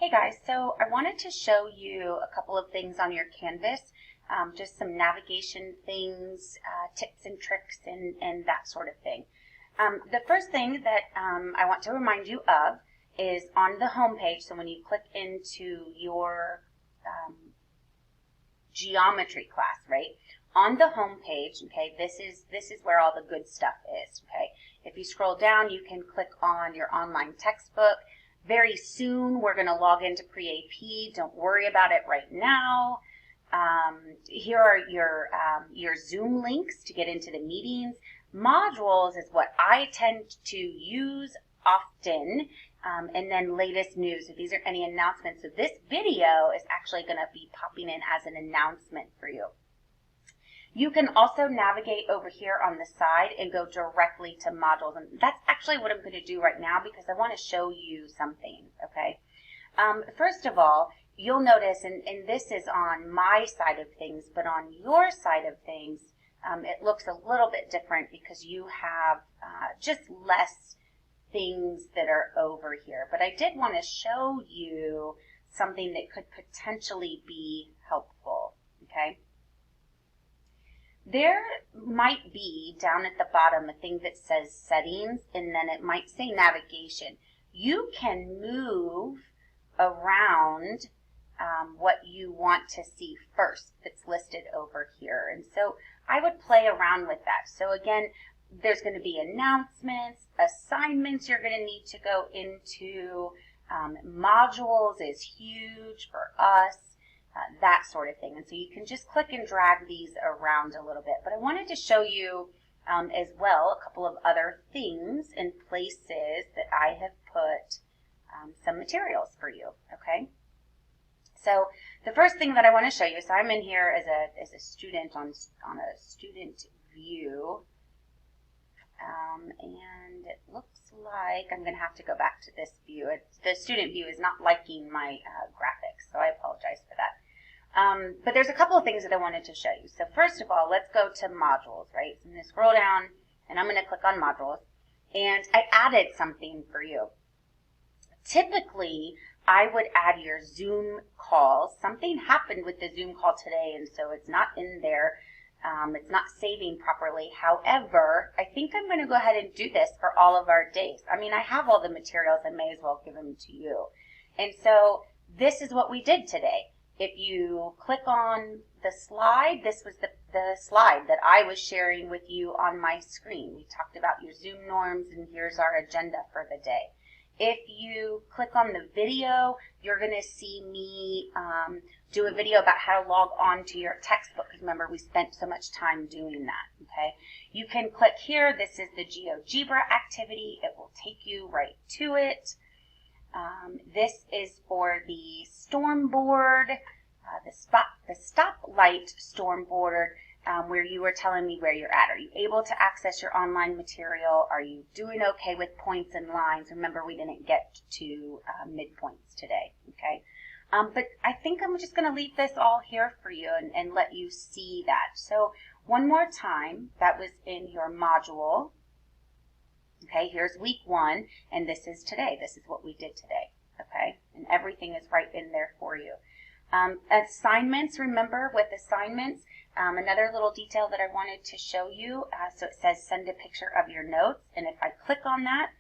Hey guys, so I wanted to show you a couple of things on your Canvas, just some navigation things, tips and tricks and that sort of thing. The first thing that I want to remind you of is on the home page, so when you click into your geometry class, right? On the home page, okay, this is where all the good stuff is, okay? If you scroll down, you can click on your online textbook. Very soon, we're going to log into Pre-AP. Don't worry about it right now. Here are your Zoom links to get into the meetings. Modules is what I tend to use often, and then latest news. If these are any announcements, so this video is actually going to be popping in as an announcement for you. You can also navigate over here on the side and go directly to modules. And that's actually what I'm going to do right now because I want to show you something, okay? First of all, you'll notice, and this is on my side of things, but on your side of things, it looks a little bit different because you have just less things that are over here. But I did want to show you something that could potentially be helpful, okay? There might be down at the bottom a thing that says settings, and then it might say navigation. You can move around what you want to see first that's listed over here. And so I would play around with that. So again, there's going to be announcements, assignments you're going to need to go into. Modules is huge for us. That sort of thing. And so you can just click and drag these around a little bit. But I wanted to show you as well a couple of other things and places that I have put some materials for you, okay? So the first thing that I want to show you, so I'm in here as a student on a student view. And it looks like I'm going to have to go back to this view. The student view is not liking my graphics, so I apologize for that. But there's a couple of things that I wanted to show you. So first of all, let's go to modules, right? So I'm going to scroll down, and I'm going to click on modules. And I added something for you. Typically, I would add your Zoom calls. Something happened with the Zoom call today, and so it's not in there. It's not saving properly. However, I think I'm going to go ahead and do this for all of our days. I mean, I have all the materials. I may as well give them to you. And so this is what we did today. If you click on the slide, this was the slide that I was sharing with you on my screen. We talked about your Zoom norms, and here's our agenda for the day. If you click on the video, you're going to see me do a video about how to log on to your textbook. Because remember, we spent so much time doing that, okay? You can click here. This is the GeoGebra activity. It will take you right to it. This is for the storm board, the stoplight storm board, where you were telling me where you're at. Are you able to access your online material? Are you doing okay with points and lines? Remember, we didn't get to midpoints today, okay? But I think I'm just going to leave this all here for you and let you see that. So one more time, that was in your module. Okay, here's week 1, and this is today. This is what we did today, okay? And everything is right in there for you. Assignments, remember with assignments, another little detail that I wanted to show you, so it says send a picture of your notes, and if I click on that,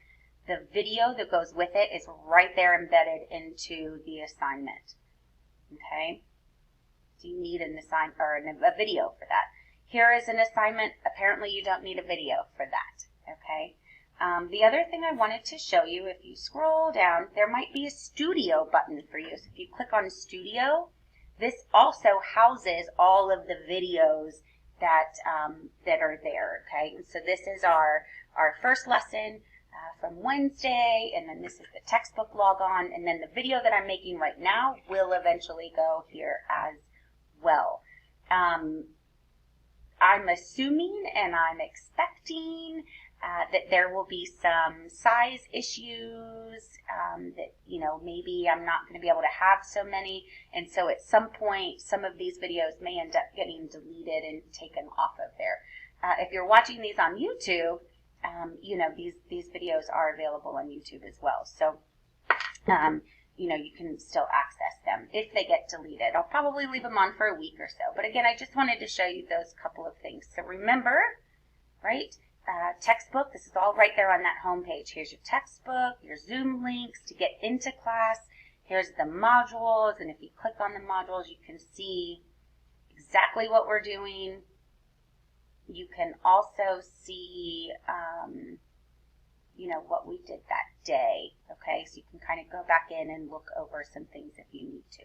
the video that goes with it is right there embedded into the assignment, okay? So you need an a video for that. Here is an assignment. Apparently you don't need a video for that, okay? The other thing I wanted to show you, if you scroll down, there might be a studio button for you. So if you click on studio, this also houses all of the videos that are there, okay? And so this is our first lesson from Wednesday, and then this is the textbook log on, and then the video that I'm making right now will eventually go here as well. I'm assuming and I'm expecting that there will be some size issues, that, you know, maybe I'm not going to be able to have so many, and so at some point some of these videos may end up getting deleted and taken off of there. If you're watching these on YouTube, you know, these videos are available on YouTube as well. So you can still access them if they get deleted. I'll probably leave them on for a week or so. But again, I just wanted to show you those couple of things. So remember, right, textbook, this is all right there on that home page. Here's your textbook, your Zoom links to get into class. Here's the modules, and if you click on the modules, you can see exactly what we're doing. You can also see, what we did that day, okay? So you can kind of go back in and look over some things if you need to.